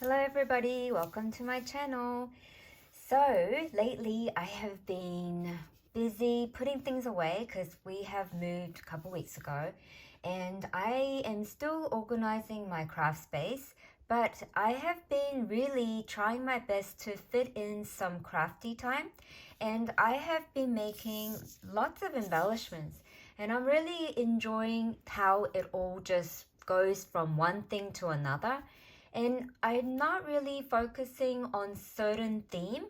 Hello everybody, welcome to my channel. So lately I have been busy putting things away because we have moved a couple weeks ago and I am still organizing my craft space, but I have been really trying my best to fit in some crafty time, and I have been making lots of embellishments and I'm really enjoying how it all just goes from one thing to another. And I'm not really focusing on certain theme.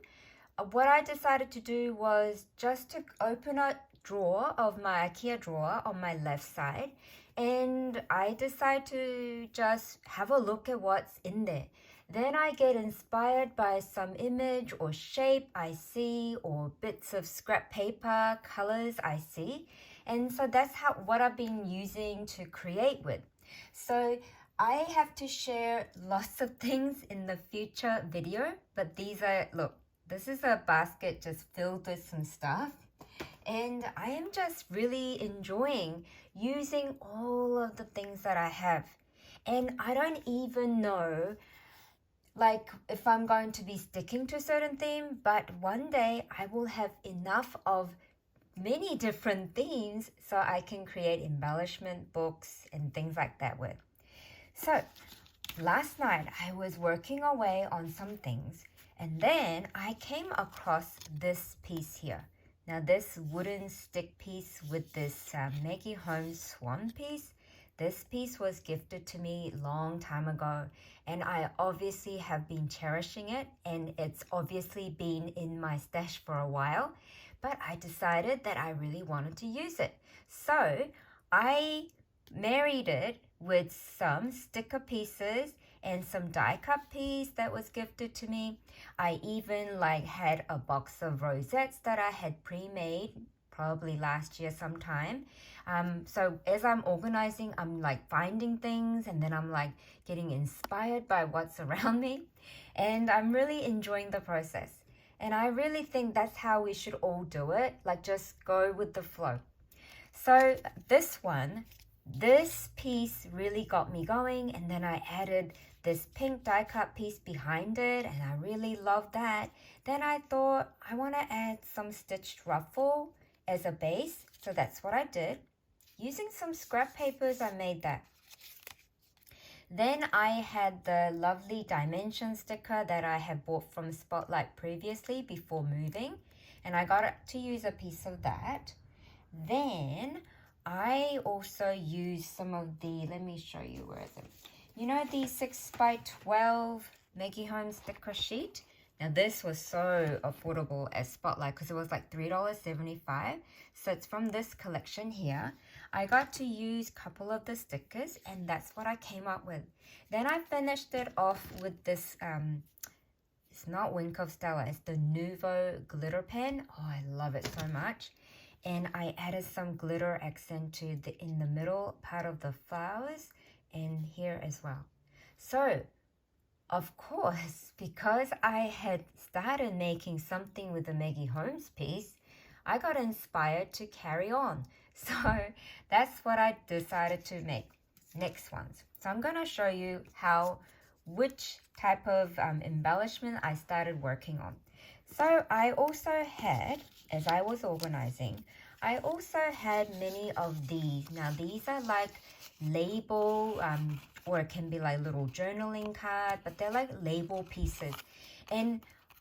What I decided to do was just to open a drawer of my IKEA drawer on my left side, and I decide to just have a look at what's in there. Then I get inspired by some image or shape I see, or bits of scrap paper, colors I see. And so that's what I've been using to create with. So I have to share lots of things in the future video, but these are, look, this is a basket just filled with some stuff. And I am just really enjoying using all of the things that I have. And I don't even know, like, if I'm going to be sticking to a certain theme, but one day I will have enough of many different themes so I can create embellishment books and things like that with. So last night I was working away on some things, and then I came across this piece here. Now this wooden stick piece with this Maggie Holmes swan piece. This piece was gifted to me long time ago, and I obviously have been cherishing it, and it's obviously been in my stash for a while, but I decided that I really wanted to use it. So I married it with some sticker pieces and some die cut piece that was gifted to me. I even had a box of rosettes that I had pre-made probably last year sometime. So as I'm organizing, I'm finding things, and then I'm getting inspired by what's around me, and I'm really enjoying the process. And I really think that's how we should all do it, just go with the flow. So this piece really got me going, and then I added this pink die cut piece behind it, and I really love that. Then I thought I want to add some stitched ruffle as a base, so that's what I did. Using some scrap papers, I made that. Then I had the lovely dimension sticker that I had bought from Spotlight previously before moving, and I got to use a piece of that. Then I also used some of the, let me show you, where is it? You know, the 6x12 Maggie Holmes sticker sheet? Now this was so affordable at Spotlight because it was $3.75. So it's from this collection here. I got to use a couple of the stickers, and that's what I came up with. Then I finished it off with this, it's not Wink of Stella, it's the Nouveau glitter pen. Oh, I love it so much. And I added some glitter accent to in the middle part of the flowers and here as well. So, of course, because I had started making something with the Maggie Holmes piece, I got inspired to carry on. So that's what I decided to make next ones. So I'm going to show you which type of embellishment I started working on. So I also had, as I was organizing, I also had many of these. Now these are label, or it can be little journaling card, but they're label pieces. And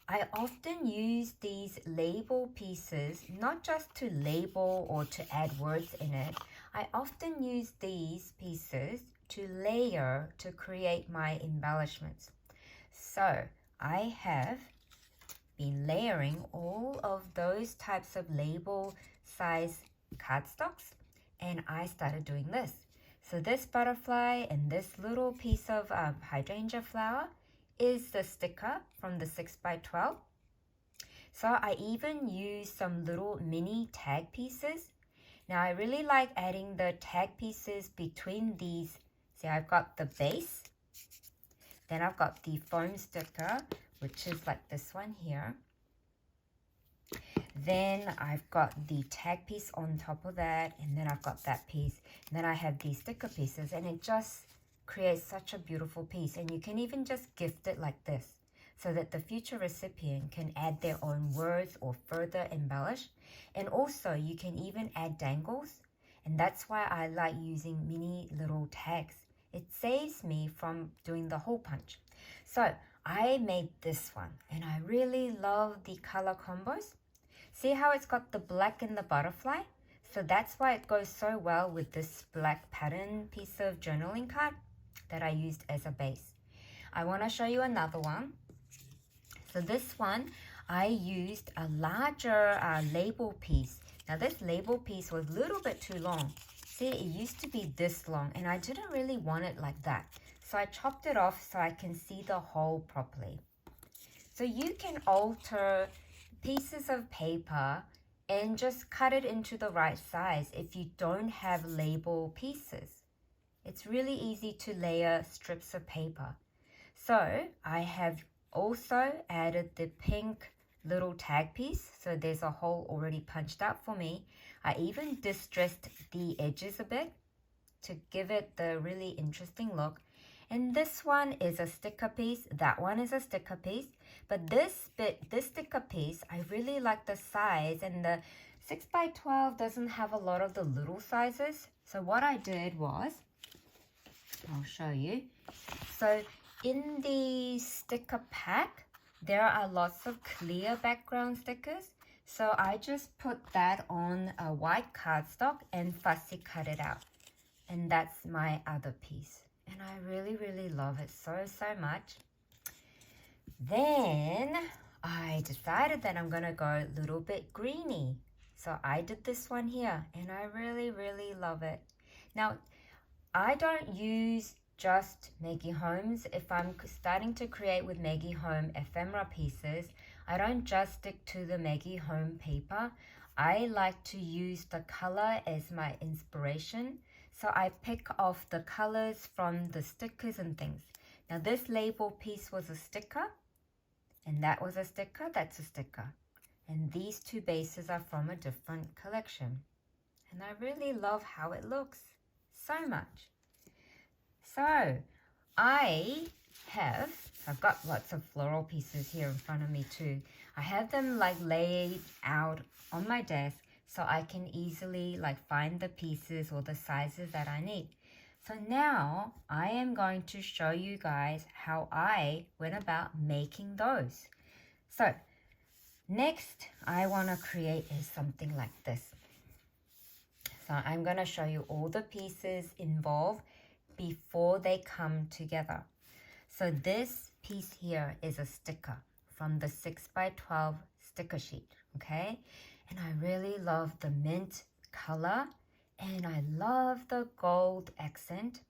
I often use these label pieces, not just to label or to add words in it. I often use these pieces to layer to create my embellishments. So I have been layering all of those types of label size cardstocks, and I started doing this. So this butterfly and this little piece of hydrangea flower is the sticker from the 6x12. So I even used some little mini tag pieces. Now I really like adding the tag pieces between these. See, I've got the base, then I've got the foam sticker, which is this one here. Then I've got the tag piece on top of that, and then I've got that piece. And then I have these sticker pieces, and it just creates such a beautiful piece, and you can even just gift it like this so that the future recipient can add their own words or further embellish. And also you can even add dangles, and that's why I like using mini little tags. It saves me from doing the hole punch. So I made this one, and I really love the color combos. See how it's got the black and the butterfly? So that's why it goes so well with this black pattern piece of journaling card that I used as a base. I want to show you another one. So this one, I used a larger label piece. Now this label piece was a little bit too long. See, it used to be this long, and I didn't really want it like that. So I chopped it off so I can see the hole properly. So you can alter pieces of paper and just cut it into the right size if you don't have label pieces. It's really easy to layer strips of paper. So I have also added the pink little tag piece, so there's a hole already punched out for me. I even distressed the edges a bit to give it the really interesting look. And this one is a sticker piece, that one is a sticker piece, but this sticker piece, I really like the size, and the 6x12 doesn't have a lot of the little sizes. So what I did was, I'll show you. So in the sticker pack, there are lots of clear background stickers. So I just put that on a white cardstock and fussy cut it out. And that's my other piece. And I really, really love it so much. Then I decided that I'm going to go a little bit greeny. So I did this one here, and I really, really love it. Now, I don't use just Maggie Holmes. If I'm starting to create with Maggie Holmes ephemera pieces, I don't just stick to the Maggie Holmes paper. I like to use the color as my inspiration. So I pick off the colors from the stickers and things. Now this label piece was a sticker, and that was a sticker, that's a sticker. And these two bases are from a different collection. And I really love how it looks so much. So I've got lots of floral pieces here in front of me too. I have them like laid out on my desk so I can easily like find the pieces or the sizes that I need. So now I am going to show you guys how I went about making those. So next I want to create is something like this. So I'm going to show you all the pieces involved before they come together. So this piece here is a sticker from the 6x12 sticker sheet, okay? And I really love the mint color, and I love the gold accent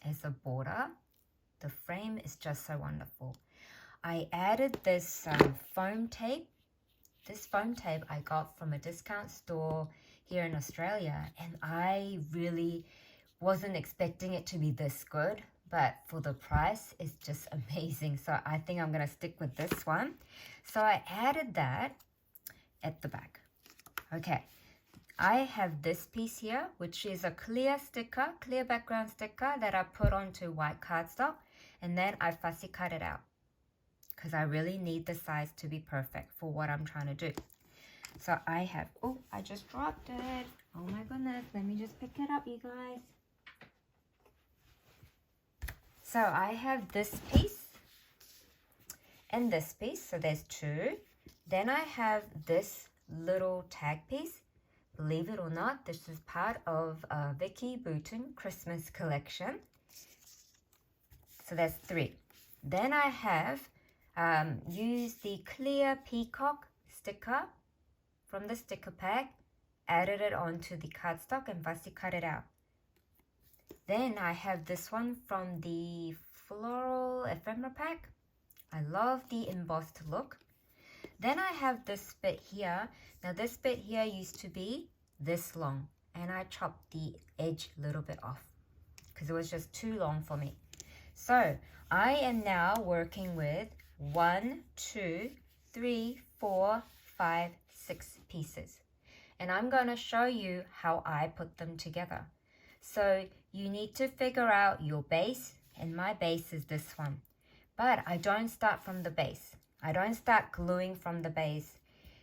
as a border. The frame is just so wonderful. I added this foam tape. This foam tape I got from a discount store here in Australia, and I really wasn't expecting it to be this good, but for the price, it's just amazing. So I think I'm going to stick with this one. So I added that at the back. Okay, I have this piece here, which is a clear sticker, clear background sticker that I put onto white cardstock, and then I fussy cut it out because I really need the size to be perfect for what I'm trying to do. So I have, oh, I just dropped it. Oh my goodness, let me just pick it up, you guys. So I have this piece and this piece, so there's two. Then I have this little tag piece. Believe it or not, this is part of Vicky Bouton Christmas collection. So that's three. Then I have used the clear peacock sticker from the sticker pack, added it onto the cardstock and fussy cut it out. Then I have this one from the floral ephemera pack. I love the embossed look. Then I have this bit here. Now this bit here used to be this long, and I chopped the edge a little bit off because it was just too long for me. So I am now working with 1, 2, 3, 4, 5, 6 pieces. And I'm going to show you how I put them together. So you need to figure out your base, and my base is this one. But I don't start from the base. I don't start gluing from the base.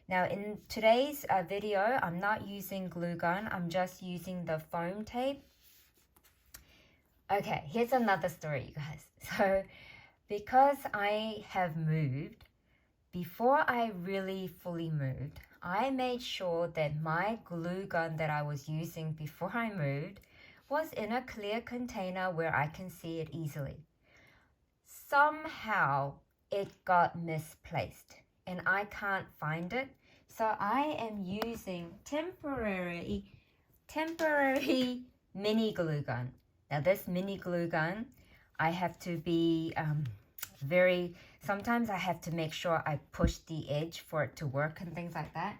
Now in today's video, I'm not using glue gun. I'm just using the foam tape. Okay, here's another story, you guys. So because I have moved, before I really fully moved, I made sure that my glue gun that I was using before I moved was in a clear container where I can see it easily. Somehow it got misplaced and I can't find it. So I am using temporary mini glue gun. Now this mini glue gun, I have to be sometimes I have to make sure I push the edge for it to work and things like that.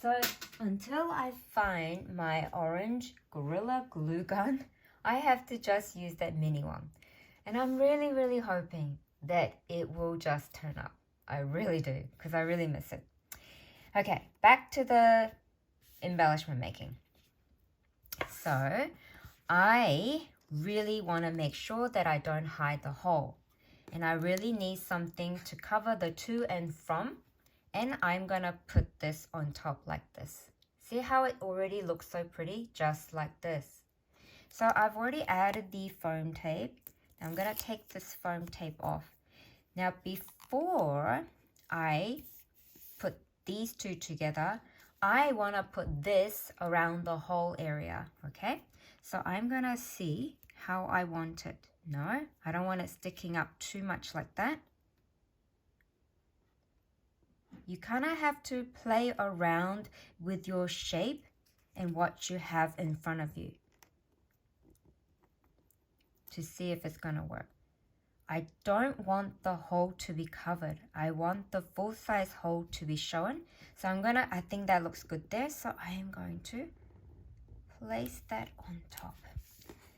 So until I find my orange Gorilla glue gun, I have to just use that mini one. And I'm really hoping that it will just turn up. I really do, because I really miss it. Okay, back to the embellishment making. So I really want to make sure that I don't hide the hole. And I really need something to cover the to and from. And I'm going to put this on top like this. See how it already looks so pretty? Just like this. So I've already added the foam tape. Now I'm going to take this foam tape off. Now before I put these two together, I want to put this around the whole area, okay? So I'm going to see how I want it. No, I don't want it sticking up too much like that. You kind of have to play around with your shape and what you have in front of you to see if it's going to work. I don't want the hole to be covered. I want the full size hole to be shown. So I think that looks good there. So I am going to place that on top.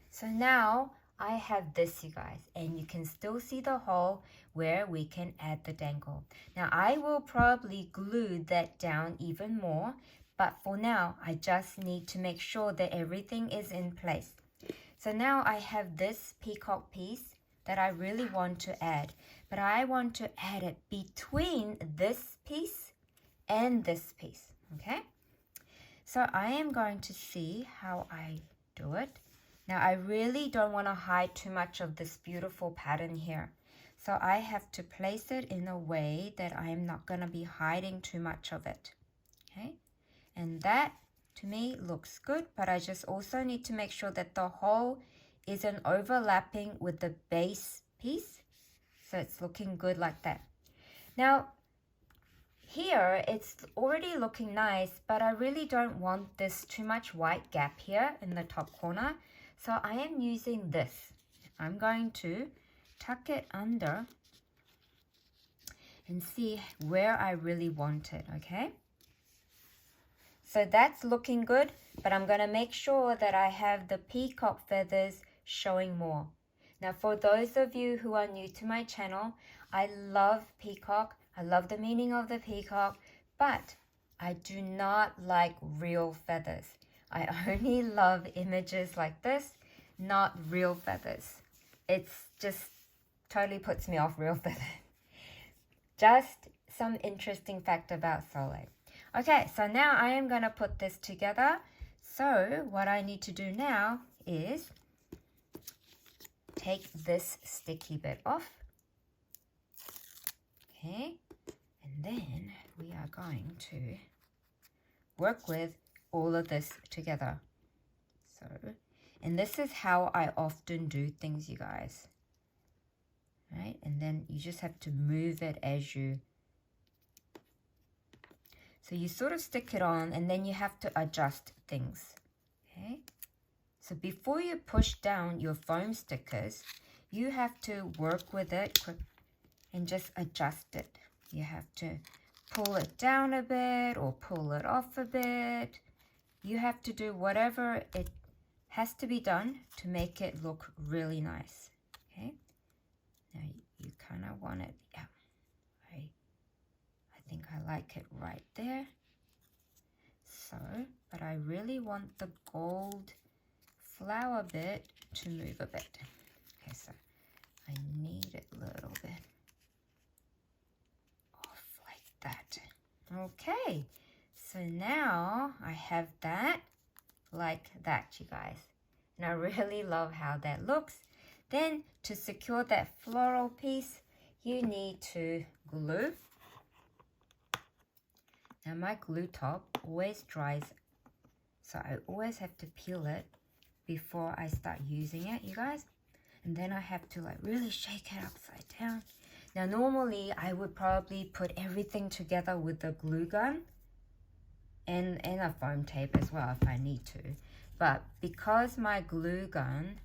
So now I have this, you guys, and you can still see the hole where we can add the dangle. Now I will probably glue that down even more, but for now I just need to make sure that everything is in place. So now I have this peacock piece that I really want to add, but I want to add it between this piece and this piece, okay? So I am going to see how I do it. Now I really don't want to hide too much of this beautiful pattern here. So I have to place it in a way that I am not going to be hiding too much of it, okay? And that to me looks good, but I just also need to make sure that the hole isn't overlapping with the base piece. So it's looking good like that. Now here it's already looking nice, but I really don't want this too much white gap here in the top corner. So I am using this. I'm going to tuck it under and see where I really want it, okay? So that's looking good, but I'm going to make sure that I have the peacock feathers showing more. Now for those of you who are new to my channel, I love peacock. I love the meaning of the peacock, but I do not like real feathers. I only love images like this, not real feathers. It's just totally puts me off real feathers. Just some interesting fact about Solae. Okay, so now I am going to put this together. So what I need to do now is take this sticky bit off. Okay, and then we are going to work with all of this together. So, and this is how I often do things, you guys. Right, and then you just have to move it as you. So you sort of stick it on and then you have to adjust things. Okay, so before you push down your foam stickers, you have to work with it and just adjust it. You have to pull it down a bit or pull it off a bit. You have to do whatever it has to be done to make it look really nice. Okay, now you kind of want it, yeah, I think I like it right there. So, but I really want the gold flower bit to move a bit. Okay, so I need it a little bit off like that. Okay, so now I have that like that, you guys. And I really love how that looks. Then to secure that floral piece, you need to glue. Now my glue top always dries, so I always have to peel it before I start using it, you guys. And then I have to like really shake it upside down. Now normally I would probably put everything together with the glue gun and a foam tape as well if I need to. But because my glue gun,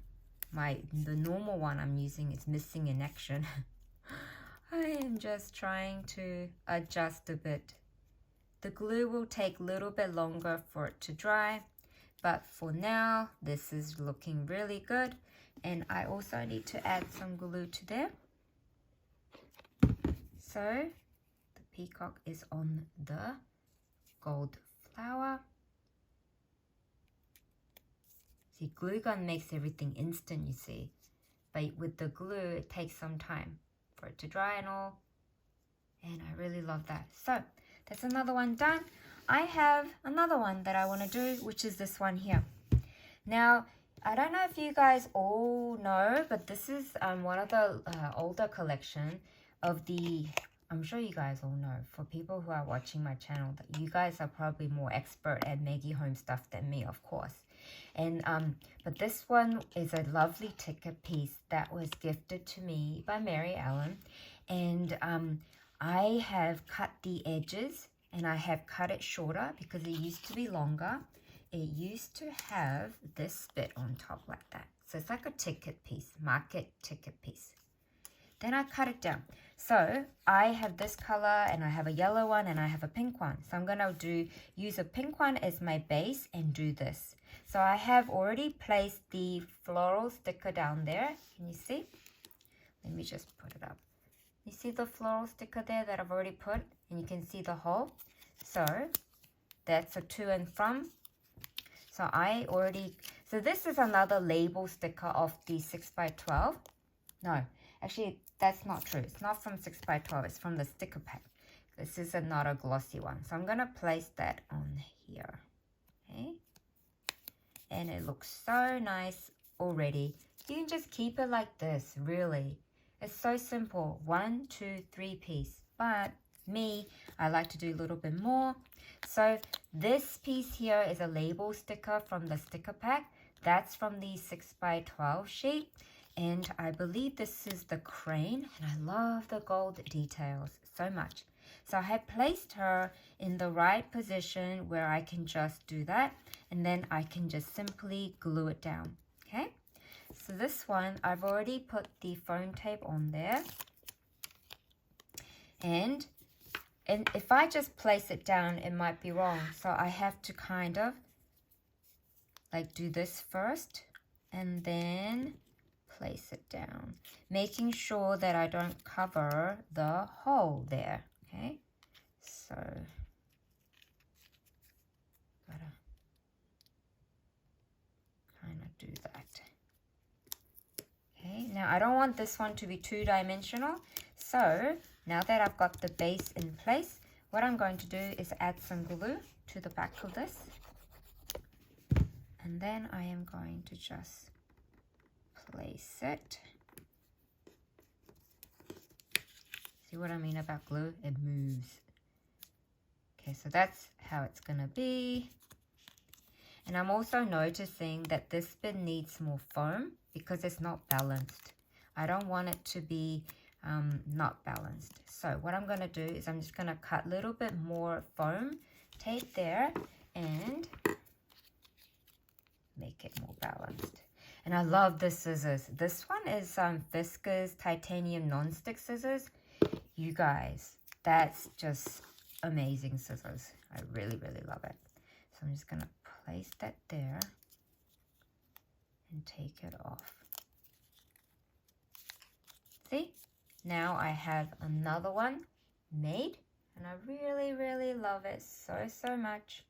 the normal one I'm using is missing in action, I am just trying to adjust a bit. The glue will take a little bit longer for it to dry, but for now this is looking really good. And I also need to add some glue to there. So the peacock is on the gold flower. See, glue gun makes everything instant, you see. But with the glue, it takes some time for it to dry and all. And I really love that. So that's another one done. I have another one that I want to do, which is this one here. Now, I don't know if you guys all know, but this is one of the older collection of the, I'm sure you guys all know, for people who are watching my channel, that you guys are probably more expert at Maggie Holmes stuff than me, of course. And but this one is a lovely ticket piece that was gifted to me by Mary Ellen. And I have cut the edges and I have cut it shorter because it used to be longer. It used to have this bit on top like that. So it's like a ticket piece, market ticket piece. Then I cut it down. So I have this color and I have a yellow one and I have a pink one. So I'm gonna use a pink one as my base and do this. So I have already placed the floral sticker down there. Can you see? Let me just put it up. You see the floral sticker there that I've already put? And you can see the hole. So that's a to and from. So so this is another label sticker of the 6x12. No, actually that's not true. It's not from 6x12, it's from the sticker pack. This is not a glossy one. So I'm gonna place that on here, okay? And it looks so nice already. You can just keep it like this, really. It's so simple, 1, 2, 3 piece. But me, I like to do a little bit more. So this piece here is a label sticker from the sticker pack. That's from the 6x12 sheet. And I believe this is the crane. And I love the gold details so much. So I have placed her in the right position where I can just do that. And then I can just simply glue it down. Okay. So this one, I've already put the foam tape on there. And if I just place it down, it might be wrong. So I have to kind of like do this first and then place it down, making sure that I don't cover the hole there. Okay, so gotta kind of do that. Okay, now I don't want this one to be two-dimensional. So now that I've got the base in place, what I'm going to do is add some glue to the back of this. And then I am going to just place it. See what I mean about glue? It moves. Okay, so that's how it's gonna be. And I'm also noticing that this bit needs more foam because it's not balanced. I don't want it to be not balanced. So what I'm gonna do is I'm just gonna cut a little bit more foam tape there and make it more balanced. And I love the scissors. This one is Fiskars titanium non-stick scissors. You guys, that's just amazing scissors. I really, really love it. So I'm just gonna place that there and take it off. See? Now I have another one made and I really, really love it so much.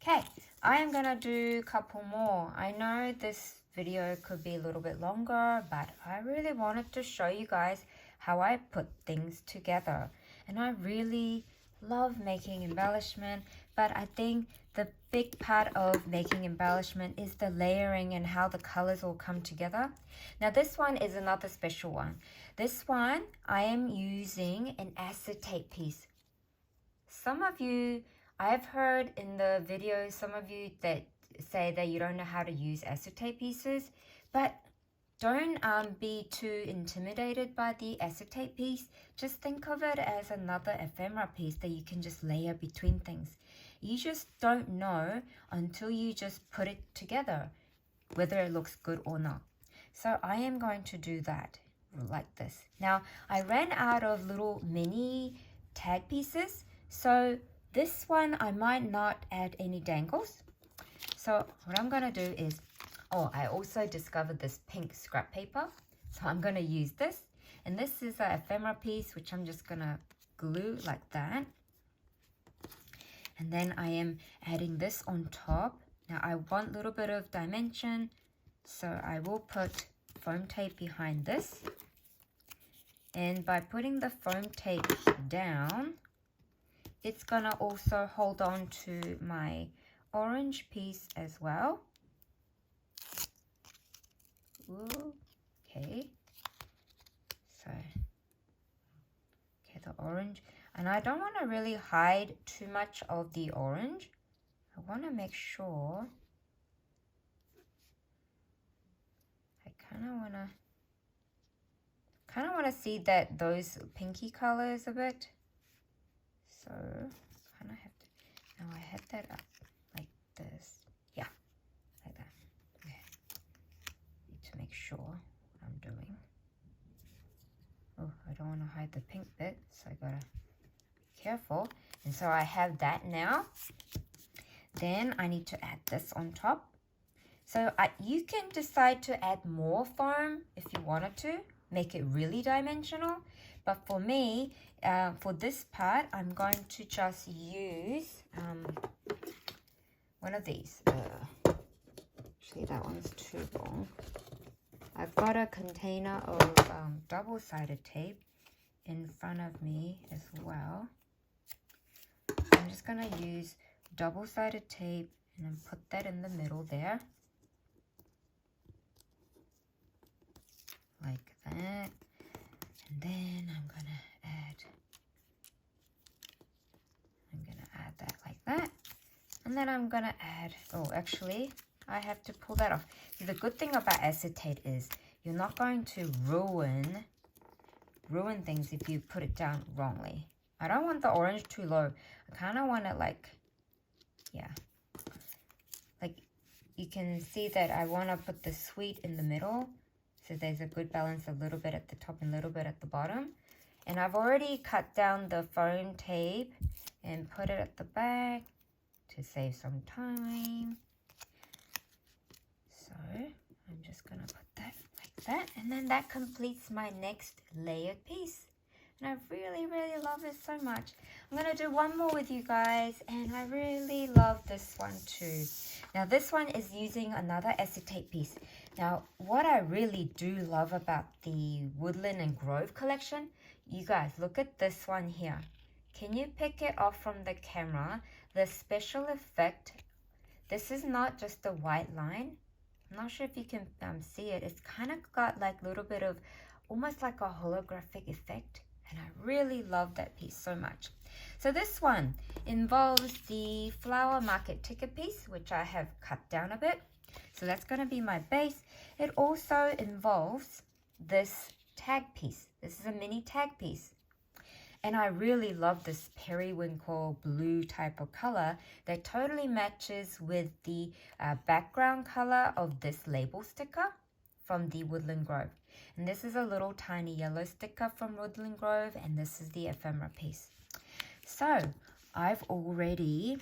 Okay, I am gonna do a couple more. I know this video could be a little bit longer, but I really wanted to show you guys how I put things together. And I really love making embellishment, but I think the big part of making embellishment is the layering and how the colors all come together. Now this one is another special one. This one I am using an acetate piece. Some of you, I've heard in the videos, some of you that say that you don't know how to use acetate pieces, but don't be too intimidated by the acetate piece. Just think of it as another ephemera piece that you can just layer between things. You just don't know until you just put it together whether it looks good or not. So I am going to do that like this. Now I ran out of little mini tag pieces, so this one I might not add any dangles. So what I'm going to do is, I also discovered this pink scrap paper. So I'm going to use this. And this is an ephemera piece, which I'm just going to glue like that. And then I am adding this on top. Now I want a little bit of dimension, so I will put foam tape behind this. And by putting the foam tape down, it's going to also hold on to my orange piece as well. Ooh, okay, so the orange, and I don't want to really hide too much of the orange. I want to make sure, I kind of want to see that those pinky colors a bit. So kind of have to, now I had that up like this. Yeah, like that. Okay. Need to make sure what I'm doing. Oh, I don't want to hide the pink bit, so I gotta be careful. And so I have that now. Then I need to add this on top. So you can decide to add more foam if you wanted to, make it really dimensional. But for me, for this part, I'm going to just use one of these. Actually, that one's too long. I've got a container of double-sided tape in front of me as well. I'm just going to use double-sided tape and then put that in the middle there. Like that. And then I'm going to add that like that. And then I'm going to add, actually, I have to pull that off. See, the good thing about acetate is you're not going to ruin things if you put it down wrongly. I don't want the orange too low. I kind of want it like, yeah. Like, you can see that I want to put the sweet in the middle. So there's a good balance, a little bit at the top and a little bit at the bottom. And I've already cut down the foam tape and put it at the back to save some time. So I'm just going to put that like that. And then that completes my next layered piece. And I really, really love it so much. I'm going to do one more with you guys. And I really love this one too. Now this one is using another acetate piece. Now what I really do love about the Woodland and Grove collection, you guys look at this one here. Can you pick it off from the camera? The special effect, this is not just a white line. I'm not sure if you can see it. It's kind of got like a little bit of almost like a holographic effect. And I really love that piece so much. So this one involves the flower market ticket piece, which I have cut down a bit. So that's going to be my base. It also involves this tag piece. This is a mini tag piece. And I really love this periwinkle blue type of color that totally matches with the background color of this label sticker from the Woodland Grove. And this is a little tiny yellow sticker from Woodland Grove, and this is the ephemera piece. So I've already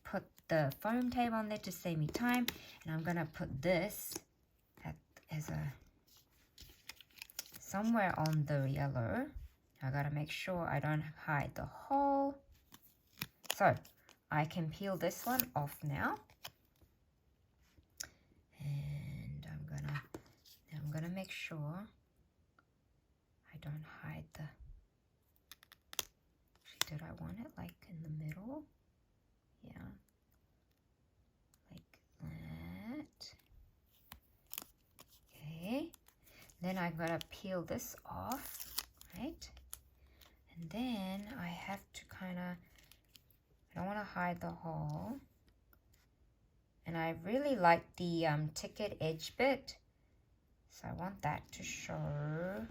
put the foam tape on there to save me time, and I'm going to put this as a somewhere on the yellow. I gotta make sure I don't hide the hole. So I can peel this one off now. And gonna make sure I don't hide the, actually, did I want it like in the middle? Yeah, like that. Okay, then I'm gonna peel this off, right? And then I have to kind of, I don't want to hide the hole. And I really like the ticket edge bit, so I want that to show.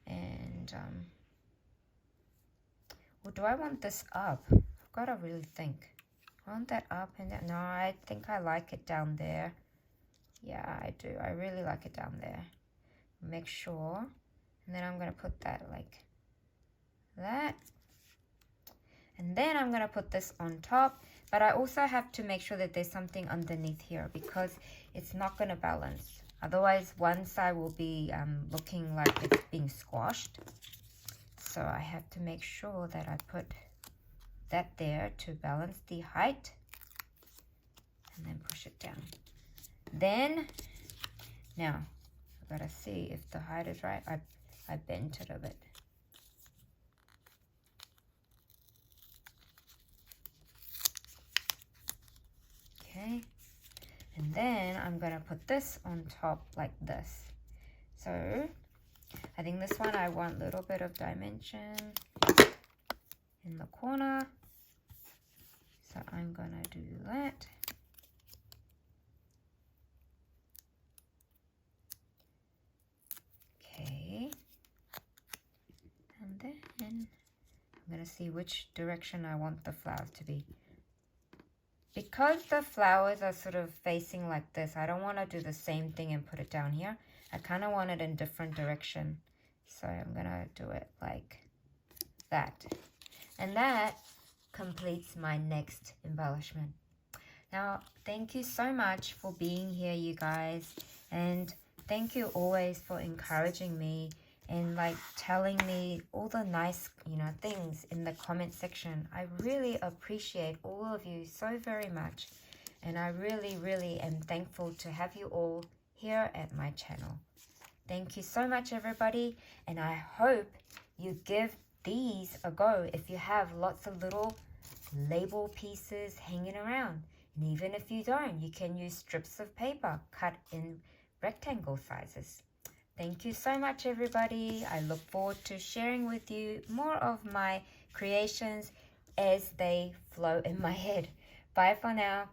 And or do I want this up? I've got to really think. I want that up and down. No, I think I like it down there. Yeah, I do. I really like it down there. Make sure. And then I'm going to put that like that. And then I'm going to put this on top. But I also have to make sure that there's something underneath here because it's not going to balance. Otherwise, one side will be looking like it's being squashed. So I have to make sure that I put that there to balance the height. And then push it down. Then, now, I've got to see if the height is right. I bent it a bit. Okay, and then I'm gonna put this on top like this. So I think this one I want a little bit of dimension in the corner. So I'm gonna do that. Okay, and then I'm gonna see which direction I want the flowers to be. Because the flowers are sort of facing like this, I don't want to do the same thing and put it down here. I kind of want it in different direction. So I'm going to do it like that. And that completes my next embellishment. Now, thank you so much for being here, you guys. And thank you always for encouraging me and like telling me all the nice, things in the comment section. I really appreciate all of you so very much. And I really, really am thankful to have you all here at my channel. Thank you so much, everybody. And I hope you give these a go if you have lots of little label pieces hanging around. And even if you don't, you can use strips of paper cut in rectangle sizes. Thank you so much, everybody. I look forward to sharing with you more of my creations as they flow in my head. Bye for now.